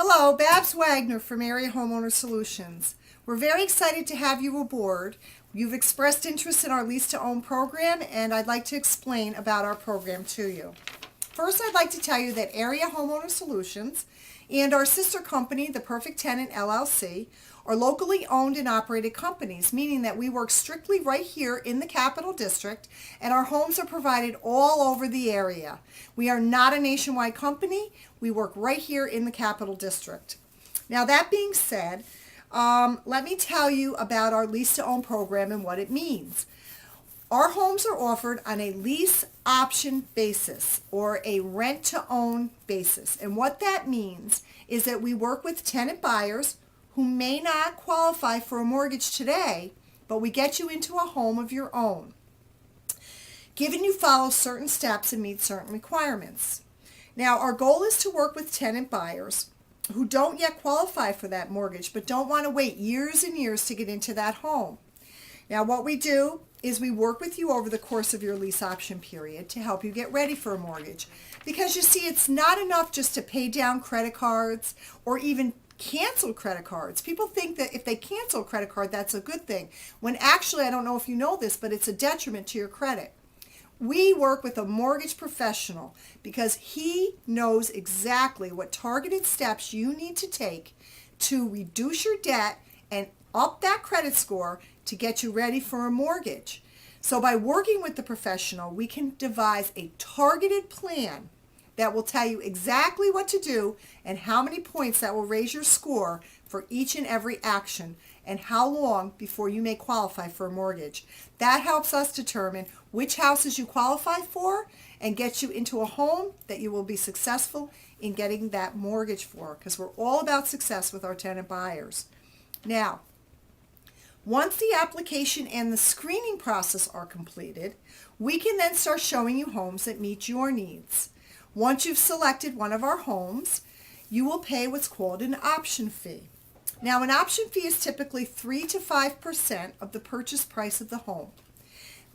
Hello, Babs Wagner from Area Homeowner Solutions. We're very excited to have you aboard. You've expressed interest in our Lease to Own program, and I'd like to explain about our program to you. First, I'd like to tell you that Area Homeowner Solutions and our sister company, the Perfect Tenant LLC, are locally owned and operated companies, meaning that we work strictly right here in the Capital District, and our homes are provided all over the area. We are not a nationwide company. We work right here in the Capital District. Now, that being said, let me tell you about our Lease to Own program and what it means. Our homes are offered on a lease option basis or a rent to own basis. And what that means is that we work with tenant buyers who may not qualify for a mortgage today, but we get you into a home of your own, given you follow certain steps and meet certain requirements. Now, our goal is to work with tenant buyers who don't yet qualify for that mortgage, but don't want to wait years and years to get into that home. Now, what we do is we work with you over the course of your lease option period to help you get ready for a mortgage. Because you see, it's not enough just to pay down credit cards or even cancel credit cards. People think that if they cancel a credit card, that's a good thing, when actually, I don't know if you know this, but it's a detriment to your credit. We work with a mortgage professional because he knows exactly what targeted steps you need to take to reduce your debt and up that credit score to get you ready for a mortgage. So by working with the professional, we can devise a targeted plan that will tell you exactly what to do and how many points that will raise your score for each and every action and how long before you may qualify for a mortgage. That helps us determine which houses you qualify for and get you into a home that you will be successful in getting that mortgage for, because we're all about success with our tenant buyers. Now, once the application and the screening process are completed, we can then start showing you homes that meet your needs. Once you've selected one of our homes, you will pay what's called an option fee. Now, an option fee is typically 3 to 5% of the purchase price of the home.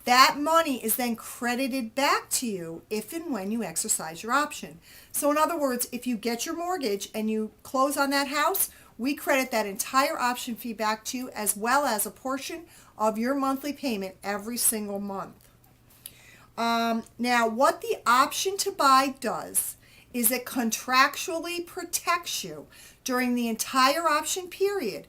That money is then credited back to you if and when you exercise your option. So in other words, if you get your mortgage and you close on that house, we credit that entire option fee back to you as well as a portion of your monthly payment every single month. Now, what the option to buy does is it contractually protects you during the entire option period,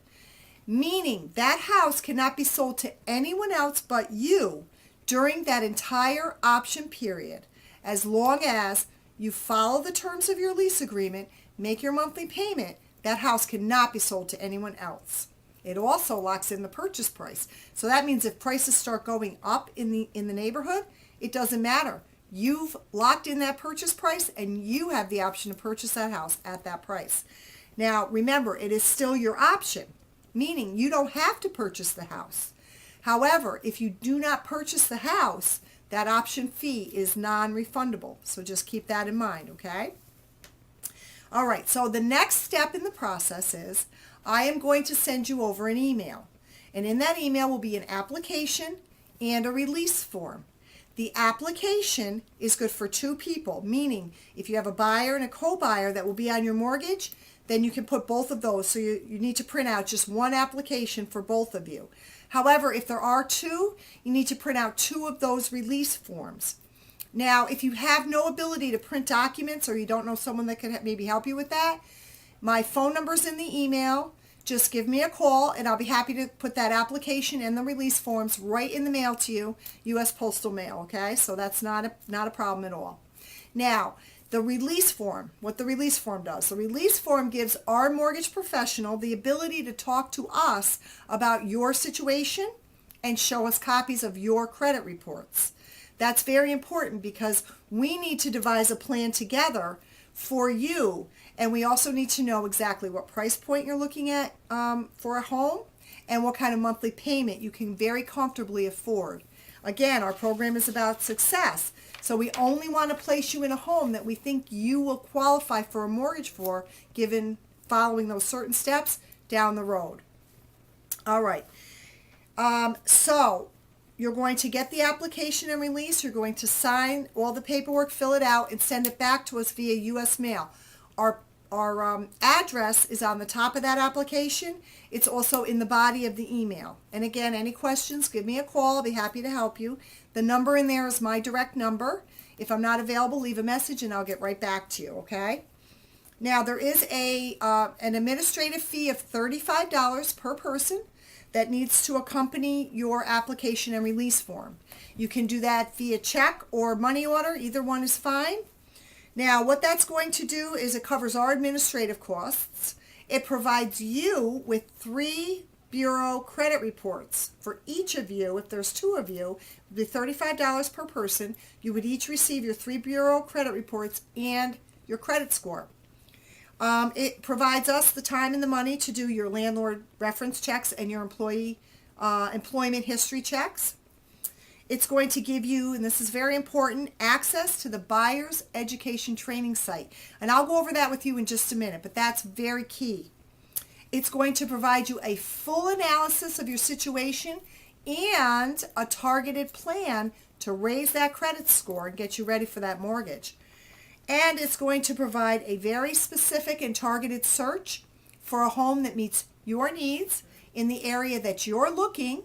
meaning that house cannot be sold to anyone else but you during that entire option period, as long as you follow the terms of your lease agreement, make your monthly payment. That house cannot be sold to anyone else. It also locks in the purchase price. So that means if prices start going up in the neighborhood, it doesn't matter. You've locked in that purchase price and you have the option to purchase that house at that price. Now, remember, it is still your option, meaning you don't have to purchase the house. However, if you do not purchase the house, that option fee is non-refundable. So just keep that in mind, okay? All right, so the next step in the process is I am going to send you over an email. And in that email will be an application and a release form. The application is good for two people, meaning if you have a buyer and a co-buyer that will be on your mortgage, then you can put both of those. So you need to print out just one application for both of you. However, if there are two, you need to print out two of those release forms. Now, if you have no ability to print documents or you don't know someone that can maybe help you with that, my phone number's in the email. Just give me a call and I'll be happy to put that application and the release forms right in the mail to you, U.S. Postal Mail, okay? So that's not a problem at all. Now, the release form, what the release form does. The release form gives our mortgage professional the ability to talk to us about your situation and show us copies of your credit reports. That's very important because we need to devise a plan together for you, and we also need to know exactly what price point you're looking at for a home and what kind of monthly payment you can very comfortably afford. Again, our program is about success, so we only want to place you in a home that we think you will qualify for a mortgage for, given following those certain steps down the road. All right, so you're going to get the application and release. You're going to sign all the paperwork, fill it out, and send it back to us via U.S. mail. Our address is on the top of that application. It's also in the body of the email. And again, any questions, give me a call. I'll be happy to help you. The number in there is my direct number. If I'm not available, leave a message and I'll get right back to you, okay? Now, there is an administrative fee of $35 per person that needs to accompany your application and release form. You can do that via check or money order. Either one is fine. Now, what that's going to do is it covers our administrative costs. It provides you with 3 bureau credit reports for each of you. If there's 2 of you, it would be $35 per person. You would each receive your 3 bureau credit reports and your credit score. It provides us the time and the money to do your landlord reference checks and your employment history checks. It's going to give you, and this is very important, access to the buyer's education training site. And I'll go over that with you in just a minute, but that's very key. It's going to provide you a full analysis of your situation and a targeted plan to raise that credit score and get you ready for that mortgage. And it's going to provide a very specific and targeted search for a home that meets your needs in the area that you're looking,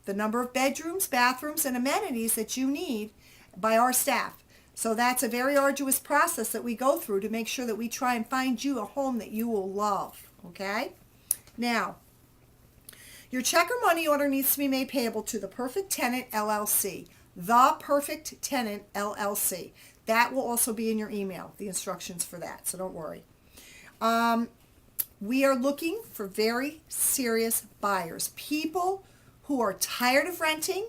the number of bedrooms, bathrooms, and amenities that you need by our staff. So that's a very arduous process that we go through to make sure that we try and find you a home that you will love, okay? Now, your check or money order needs to be made payable to the Perfect Tenant LLC. The Perfect Tenant LLC. That will also be in your email, the instructions for that, so don't worry. We are looking for very serious buyers, people who are tired of renting,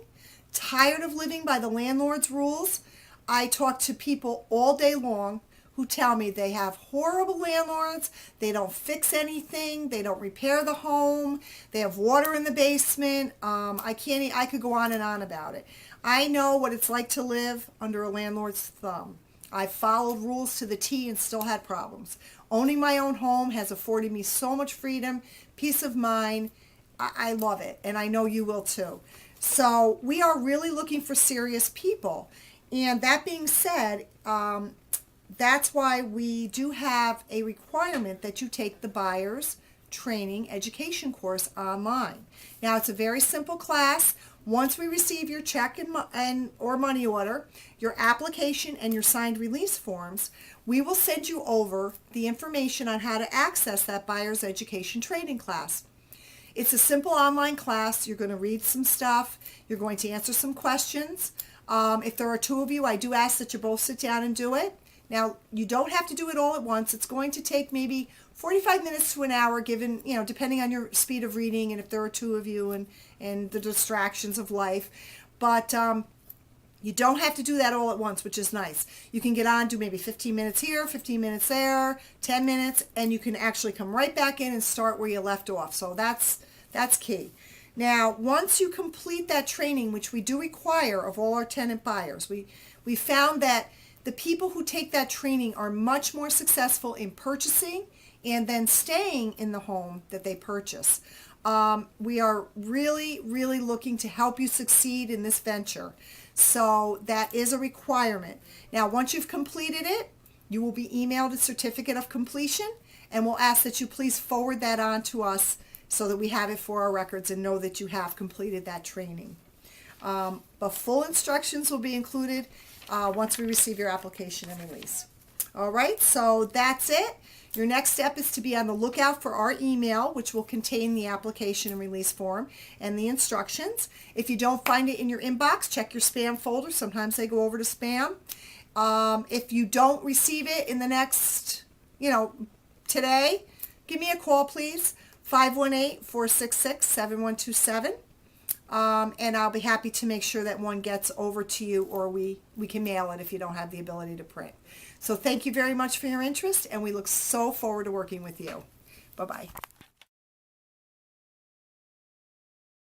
tired of living by the landlord's rules. I talk to people all day long who tell me they have horrible landlords, they don't fix anything, they don't repair the home, they have water in the basement. I could go on and on about it. I know what it's like to live under a landlord's thumb. I've followed rules to the T and still had problems. Owning my own home has afforded me so much freedom, peace of mind. I love it, and I know you will too. So we are really looking for serious people. And that being said, that's why we do have a requirement that you take the buyer's training education course online. Now, it's a very simple class. Once we receive your check or money order, your application, and your signed release forms, we will send you over the information on how to access that buyer's education training class. It's a simple online class. You're going to read some stuff. You're going to answer some questions. If there are 2 of you, I do ask that you both sit down and do it. Now, you don't have to do it all at once. It's going to take maybe 45 minutes to an hour, given, depending on your speed of reading and if there are 2 of you and the distractions of life. But you don't have to do that all at once, which is nice. You can get on, do maybe 15 minutes here, 15 minutes there, 10 minutes, and you can actually come right back in and start where you left off. So that's key. Now, once you complete that training, which we do require of all our tenant buyers, we found that the people who take that training are much more successful in purchasing and then staying in the home that they purchase. We are really, really looking to help you succeed in this venture. So that is a requirement. Now, once you've completed it, you will be emailed a certificate of completion, and we'll ask that you please forward that on to us so that we have it for our records and know that you have completed that training. But full instructions will be included once we receive your application and release. All right, so that's it. Your next step is to be on the lookout for our email, which will contain the application and release form and the instructions. If you don't find it in your inbox, check your spam folder. Sometimes they go over to spam. If you don't receive it in the next, today, give me a call, please. 518-466-7127. And I'll be happy to make sure that one gets over to you, or we can mail it if you don't have the ability to print. So thank you very much for your interest, and we look so forward to working with you. Bye-bye.